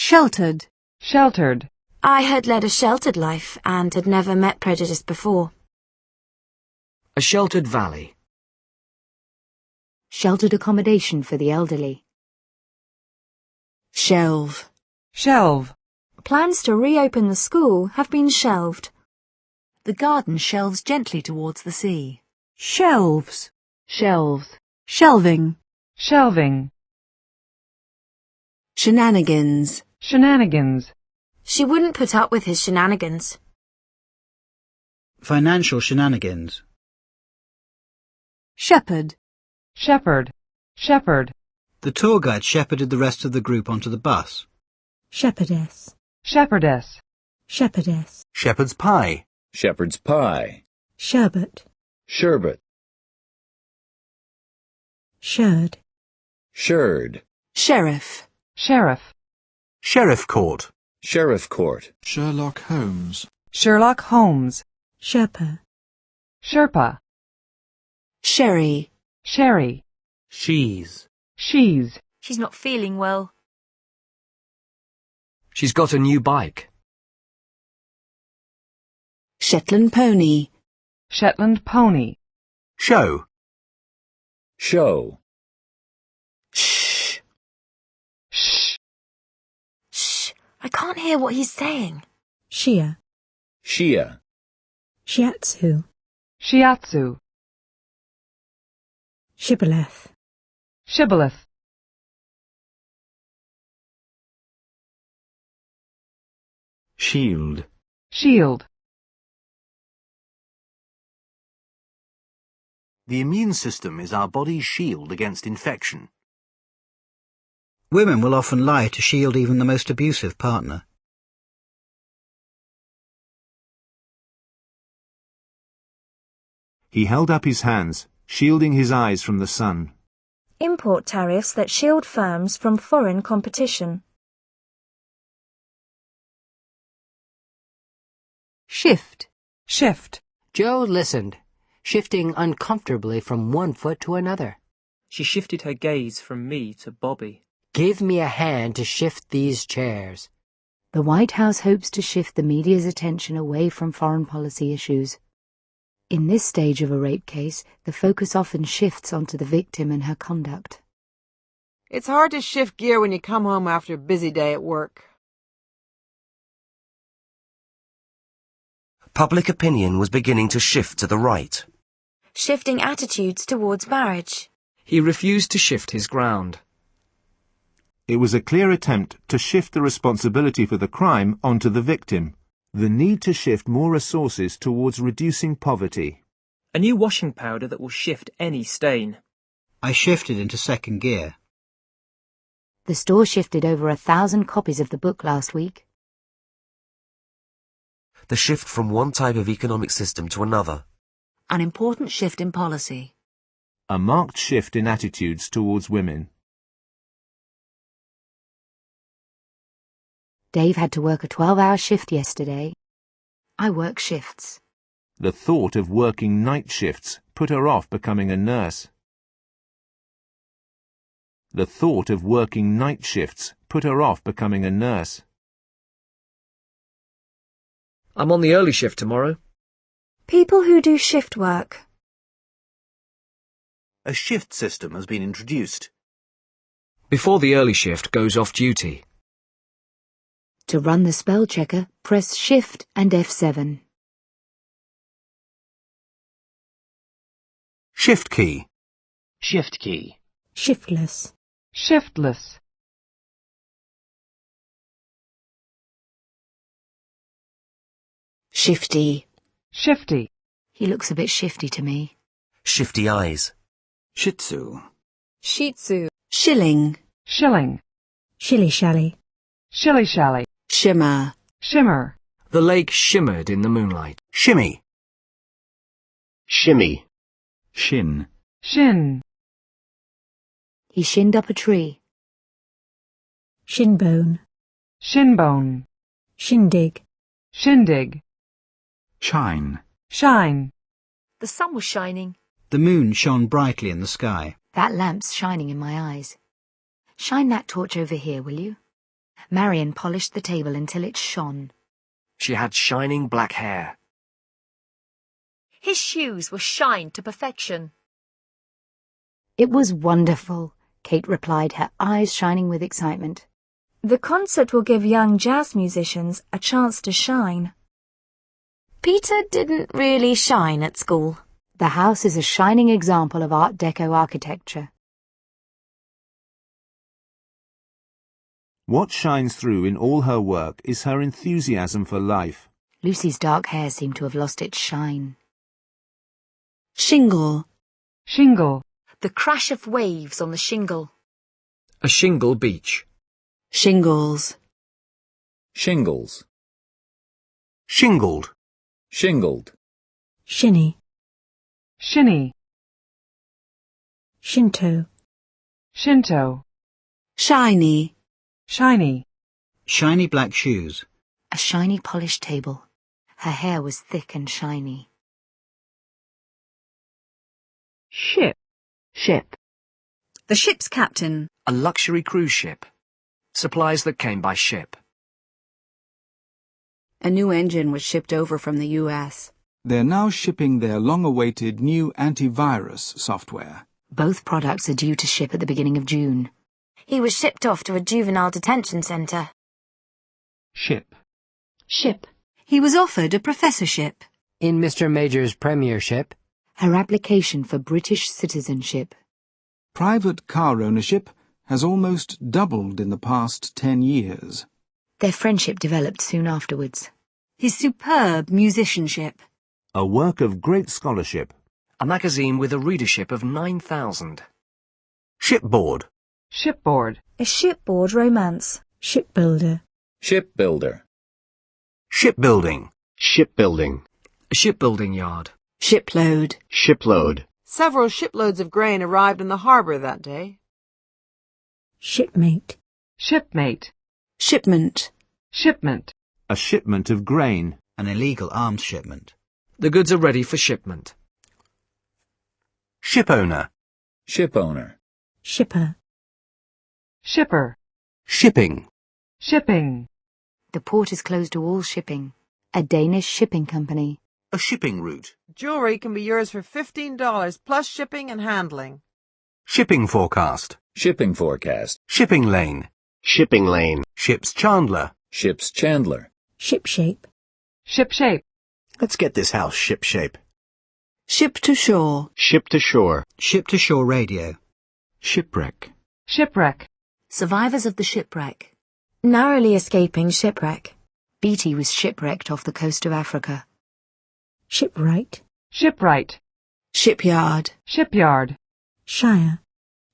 Sheltered. Sheltered. I had led a sheltered life and had never met prejudice before. A sheltered valley. Sheltered accommodation for the elderly. Shelve. Shelve. Plans to reopen the school have been shelved. The garden shelves gently towards the sea. Shelves. Shelves. Shelving. Shelving. Shenanigans. Shenanigans. She wouldn't put up with his shenanigans. Financial shenanigans. Shepherd. Shepherd. Shepherd. The tour guide shepherded the rest of the group onto the bus. Shepherdess. Shepherdess. Shepherdess. Shepherd's pie. Shepherd's pie. Sherbet. Sherbet. Sherd. Sherd. Sheriff. Sheriff. Sheriff court. Sheriff court. Sherlock Holmes. Sherlock Holmes. Sherpa. Sherpa. Sherry. Sherry. She's. She's. She's not feeling well. She's got a new bike. Shetland pony. Shetland pony. Show. Show. Shh. Shh. Shh, I can't hear what he's saying. Shia. Shia. Shiatsu. Shiatsu. Shibboleth. Shibboleth. Shield. Shield. The immune system is our body's shield against infection. Women will often lie to shield even the most abusive partner. He held up his hands, shielding his eyes from the sun. Import tariffs that shield firms from foreign competition. Shift. Shift. Joe listened, shifting uncomfortably from one foot to another. She shifted her gaze from me to Bobby. Give me a hand to shift these chairs. The White House hopes to shift the media's attention away from foreign policy issues. In this stage of a rape case, the focus often shifts onto the victim and her conduct. It's hard to shift gear when you come home after a busy day at work. Public opinion was beginning to shift to the right. Shifting attitudes towards marriage. He refused to shift his ground. It was a clear attempt to shift the responsibility for the crime onto the victim. The need to shift more resources towards reducing poverty. A new washing powder that will shift any stain. I shifted into second gear. The store shifted over 1,000 copies of the book last week. The shift from one type of economic system to another. An important shift in policy. A marked shift in attitudes towards women. Dave had to work a 12-hour shift yesterday. I work shifts. The thought of working night shifts put her off becoming a nurse. The thought of working night shifts put her off becoming a nurse. I'm on the early shift tomorrow. People who do shift work. A shift system has been introduced. Before the early shift goes off duty. To run the spell checker, press Shift and F7. Shift key. Shift key. Shiftless. Shiftless. Shifty. Shifty. He looks a bit shifty to me. Shifty eyes. Shih Tzu. Shih Tzu. Shilling. Shilling. Shilly-shally. Shilly-shally. Shimmer. Shimmer. The lake shimmered in the moonlight. Shimmy. Shimmy. Shin. Shin. He shinned up a tree. Shinbone. Shinbone. Shindig. Shindig. Shine. Shine. The sun was shining. The moon shone brightly in the sky. That lamp's shining in my eyes. Shine that torch over here, will you? Marion polished the table until it shone. She had shining black hair. His shoes were shined to perfection. It was wonderful, Kate replied, her eyes shining with excitement. The concert will give young jazz musicians a chance to shine. Peter didn't really shine at school. The house is a shining example of Art Deco architecture. What shines through in all her work is her enthusiasm for life. Lucy's dark hair seemed to have lost its shine. Shingle. Shingle. The crash of waves on the shingle. A shingle beach. Shingles. Shingles. Shingled. Shingled. Shinny. Shinny. Shinto. Shinto. Shiny. Shiny. Shiny black shoes. A shiny polished table. Her hair was thick and shiny. Ship. Ship. The ship's captain. A luxury cruise ship. Supplies that came by ship. A new engine was shipped over from the US. They're now shipping their long-awaited new antivirus software. Both products are due to ship at the beginning of June. He was shipped off to a juvenile detention centre. Ship. Ship. He was offered a professorship. In Mr. Major's premiership. Her application for British citizenship. Private car ownership has almost doubled in the past 10 years. Their friendship developed soon afterwards. His superb musicianship. A work of great scholarship. A magazine with a readership of 9,000. Shipboard. Shipboard. A shipboard romance. Shipbuilder. Shipbuilder. Shipbuilding. Shipbuilding. A shipbuilding yard. Shipload. Shipload. Several shiploads of grain arrived in the harbour that day. Shipmate. Shipmate. Shipment. Shipment. A shipment of grain. An illegal arms shipment. The goods are ready for shipment. Shipowner. Shipowner. Shipper. Shipper. Shipping. Shipping. The port is closed to all shipping. A Danish shipping company. A shipping route. Jewellery can be yours for $15 plus shipping and handling. Shipping forecast. Shipping forecast. Shipping lane. Shipping lane. Ship's chandler. Ship's chandler. Shipshape. Shipshape. Let's get this house shipshape. Ship to shore. Ship to shore. Ship to shore radio. Shipwreck. Shipwreck. Survivors of the shipwreck. Narrowly escaping shipwreck. Beatty was shipwrecked off the coast of Africa. Shipwright. Shipwright. Shipyard. Shipyard. Shire.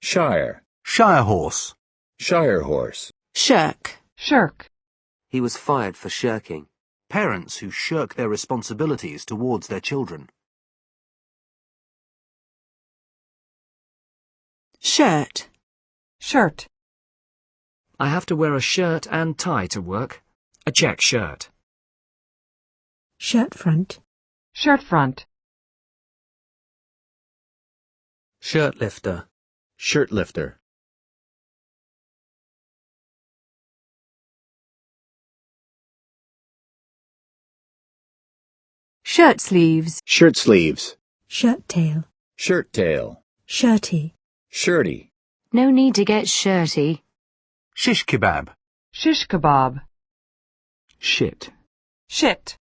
Shire. Shire horse. Shire horse. Shirk. Shirk. He was fired for shirking. Parents who shirk their responsibilities towards their children. Shirt. Shirt. I have to wear a shirt and tie to work. A check shirt. Shirt front. Shirt front. Shirt lifter. Shirt lifter. Shirt sleeves. Shirt sleeves. Shirt tail. Shirt tail. Shirty. Shirty. No need to get shirty. Shish kebab. Shish kebab. Shit. Shit.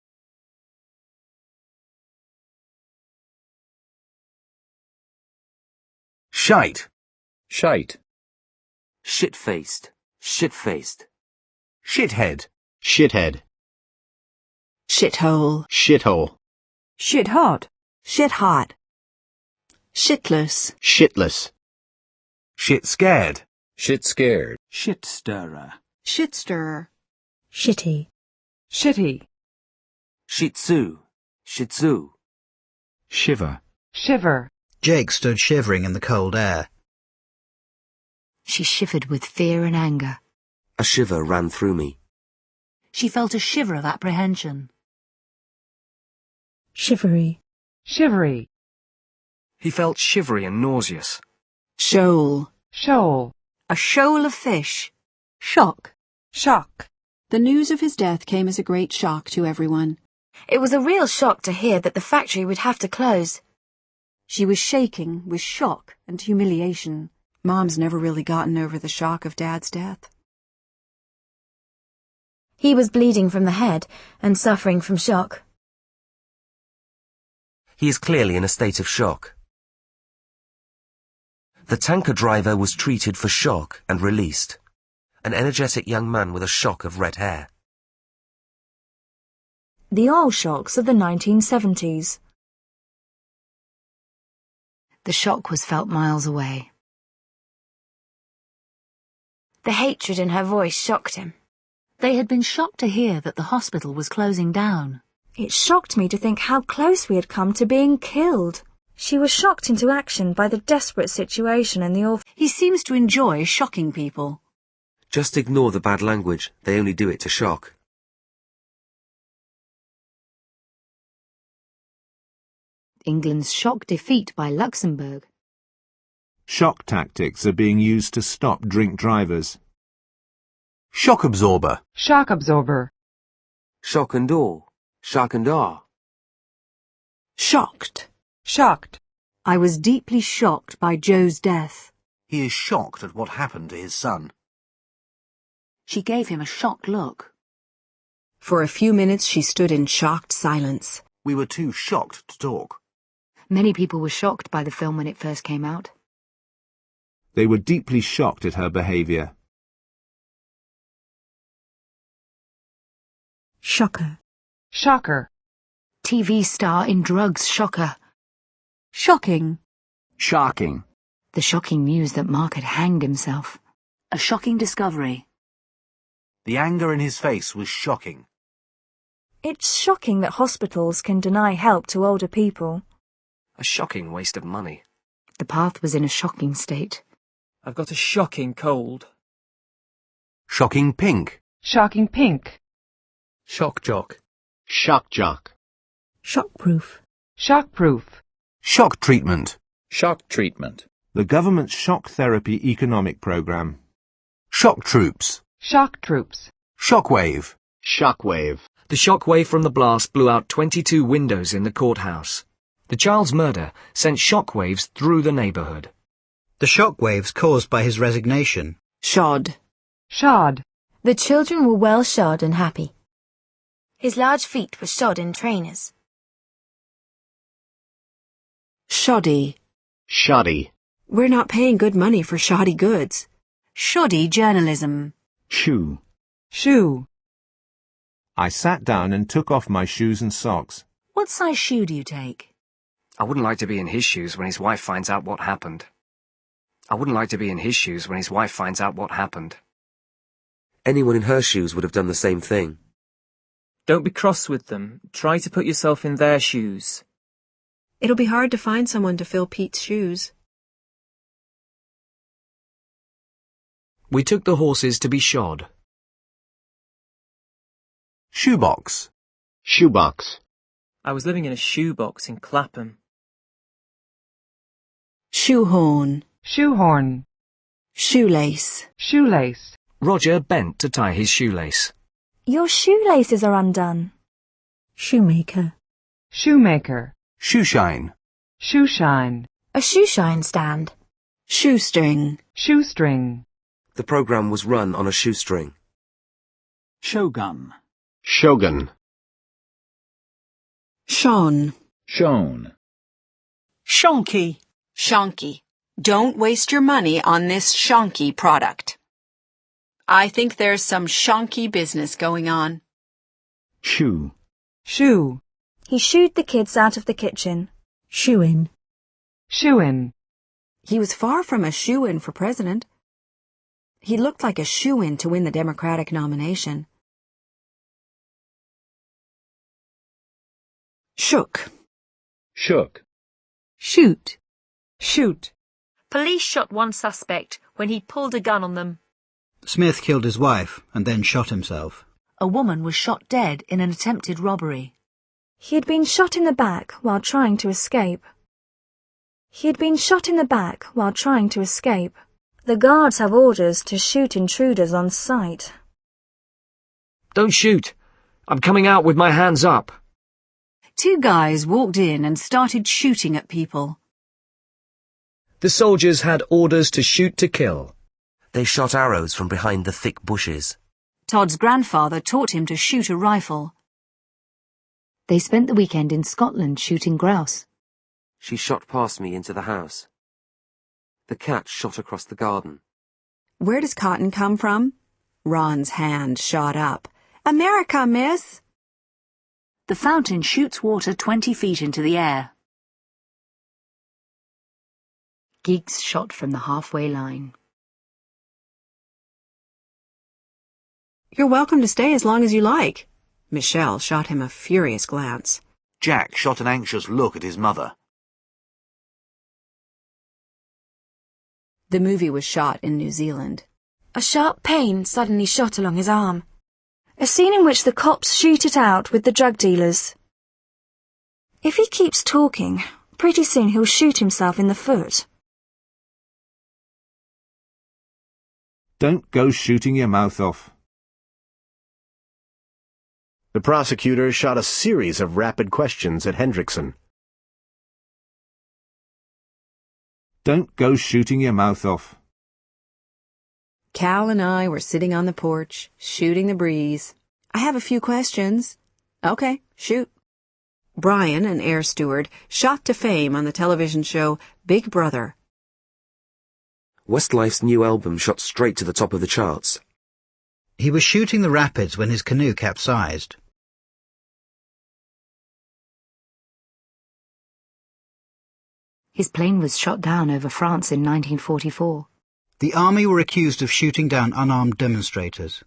Shite. Shite. Shit-faced. Shit-faced. Shithead. Shithead. Shithole. Shithole. Shit hot. Shit hot. Shitless. Shitless. Shit scared. Shit scared. Shit stirrer. Shit stirrer. Shitty. Shitty. Shih Tzu. Shih Tzu. Shiver. Shiver. Jake stood shivering in the cold air. She shivered with fear and anger. A shiver ran through me. She felt a shiver of apprehension. Shivery. Shivery. He felt shivery and nauseous. Shoal. Shoal. A shoal of fish. Shock. Shock. The news of his death came as a great shock to everyone. It was a real shock to hear that the factory would have to close. She was shaking with shock and humiliation. Mom's never really gotten over the shock of Dad's death. He was bleeding from the head and suffering from shock. He is clearly in a state of shock. The tanker driver was treated for shock and released. An energetic young man with a shock of red hair. The oil shocks of the 1970s. The shock was felt miles away. The hatred in her voice shocked him. They had been shocked to hear that the hospital was closing down. It shocked me to think how close we had come to being killed. She was shocked into action by the desperate situation in the orphanage. He seems to enjoy shocking people. Just ignore the bad language. They only do it to shock. England's shock defeat by Luxembourg. Shock tactics are being used to stop drink drivers. Shock absorber. Shock absorber. Shock and awe. Shock and awe. Shocked. Shocked. I was deeply shocked by Joe's death. He is shocked at what happened to his son. She gave him a shocked look. For a few minutes she stood in shocked silence. We were too shocked to talk. Many people were shocked by the film when it first came out. They were deeply shocked at her behaviour. Shocker. Shocker. TV star in drugs shocker. Shocking. Shocking. The shocking news that Mark had hanged himself. A shocking discovery. The anger in his face was shocking. It's shocking that hospitals can deny help to older people. A shocking waste of money. The path was in a shocking state. I've got a shocking cold. Shocking pink. Shocking pink. Shock jock. Shock jock. Shockproof. Shockproof. Shock treatment. Shock treatment. The government's shock therapy economic programme. Shock troops. Shock troops. Shockwave. Shockwave. The shockwave from the blast blew out 22 windows in the courthouse. The child's murder sent shockwaves through the neighbourhood. The shockwaves caused by his resignation. Shod. Shod. The children were well shod and happy. His large feet were shod in trainers. Shoddy. Shoddy. We're not paying good money for shoddy goods. Shoddy journalism. Shoe. Shoe. I sat down and took off my shoes and socks. What size shoe do you take? I wouldn't like to be in his shoes when his wife finds out what happened. I wouldn't like to be in his shoes when his wife finds out what happened. Anyone in her shoes would have done the same thing. Don't be cross with them. Try to put yourself in their shoes. It'll be hard to find someone to fill Pete's shoes. We took the horses to be shod. Shoebox. Shoebox. I was living in a shoebox in Clapham. Shoehorn. Shoehorn. Shoelace. Shoelace. Roger bent to tie his shoelace. Your shoelaces are undone. Shoemaker. Shoemaker. Shoeshine. Shoeshine. A shoeshine stand. Shoestring. Shoestring. The programme was run on a shoestring. Shogun. Shogun. Shone. Shown. Shonky. Shonky. Don't waste your money on this shonky product. I think there's some shonky business going on. Shoe. Shoe. He shooed the kids out of the kitchen. Shoe-in. Shoe-in. He was far from a shoe-in for president. He looked like a shoe-in to win the Democratic nomination. Shook. Shook. Shoot. Shoot. Police shot one suspect when he pulled a gun on them. Smith killed his wife and then shot himself. A woman was shot dead in an attempted robbery. He had been shot in the back while trying to escape. He had been shot in the back while trying to escape. The guards have orders to shoot intruders on sight. Don't shoot. I'm coming out with my hands up. 2 guys walked in and started shooting at people. The soldiers had orders to shoot to kill. They shot arrows from behind the thick bushes. Todd's grandfather taught him to shoot a rifle. They spent the weekend in Scotland shooting grouse. She shot past me into the house. The cat shot across the garden. Where does cotton come from? Ron's hand shot up. America, miss! The fountain shoots water 20 feet into the air. Giggs shot from the halfway line. You're welcome to stay as long as you like. Michelle shot him a furious glance. Jack shot an anxious look at his mother. The movie was shot in New Zealand. A sharp pain suddenly shot along his arm. A scene in which the cops shoot it out with the drug dealers. If he keeps talking, pretty soon he'll shoot himself in the foot. Don't go shooting your mouth off. The prosecutor shot a series of rapid questions at Hendrickson. Don't go shooting your mouth off. Cal and I were sitting on the porch, shooting the breeze. I have a few questions. Okay, shoot. Brian, an air steward, shot to fame on the television show Big Brother. Westlife's new album shot straight to the top of the charts. He was shooting the rapids when his canoe capsized. His plane was shot down over France in 1944. The army were accused of shooting down unarmed demonstrators.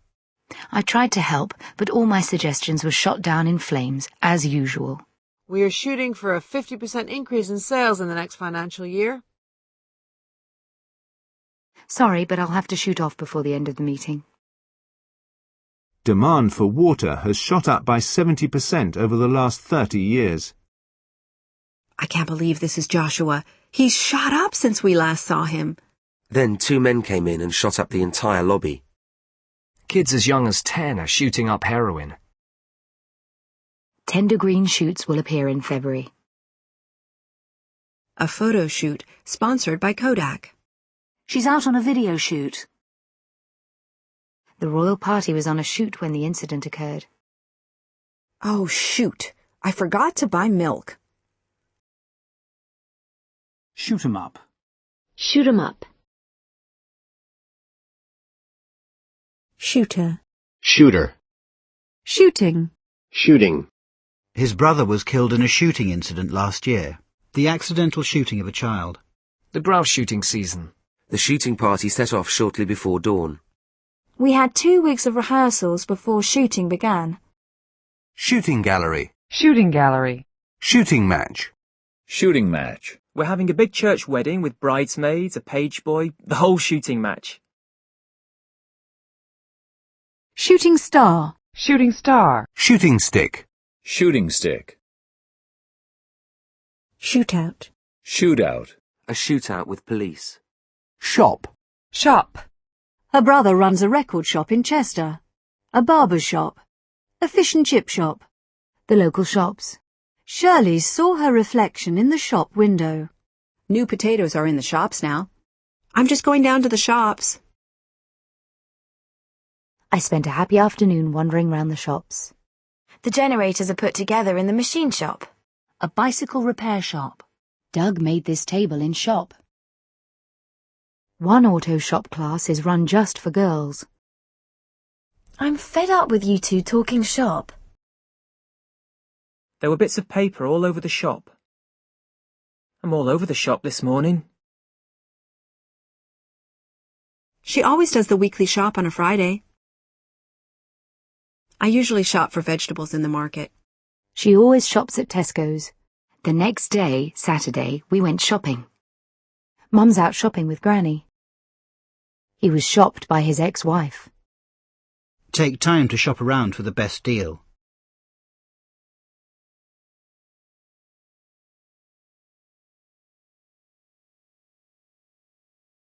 I tried to help, but all my suggestions were shot down in flames, as usual. We are shooting for a 50% increase in sales in the next financial year. Sorry, but I'll have to shoot off before the end of the meeting. Demand for water has shot up by 70% over the last 30 years. I can't believe this is Joshua. He's shot up since we last saw him. Then 2 men came in and shot up the entire lobby. Kids as young as 10 are shooting up heroin. Tender green shoots will appear in February. A photo shoot sponsored by Kodak. She's out on a video shoot. The royal party was on a shoot when the incident occurred. Oh, shoot. I forgot to buy milk. Shoot 'em up. Shoot 'em up. Shooter. Shooter. Shooting. Shooting. His brother was killed in a shooting incident last year. The accidental shooting of a child. The grouse shooting season. The shooting party set off shortly before dawn. We had 2 weeks of rehearsals before shooting began. Shooting gallery. Shooting gallery. Shooting match. Shooting match. We're having a big church wedding with bridesmaids, a page boy, the whole shooting match. Shooting star. Shooting star. Shooting stick. Shooting stick. Shootout. Shootout. A shootout with police. Shop. Shop. Her brother runs a record shop in Chester. A barber's shop. A fish and chip shop. The local shops. Shirley saw her reflection in the shop window. New potatoes are in the shops now. I'm just going down to the shops. I spent a happy afternoon wandering round the shops. The generators are put together in the machine shop. A bicycle repair shop. Doug made this table in shop. One auto shop class is run just for girls. I'm fed up with you two talking shop. There were bits of paper all over the shop. I'm all over the shop this morning. She always does the weekly shop on a Friday. I usually shop for vegetables in the market. She always shops at Tesco's. The next day, Saturday, we went shopping. Mum's out shopping with Granny. He was shopped by his ex-wife. Take time to shop around for the best deal.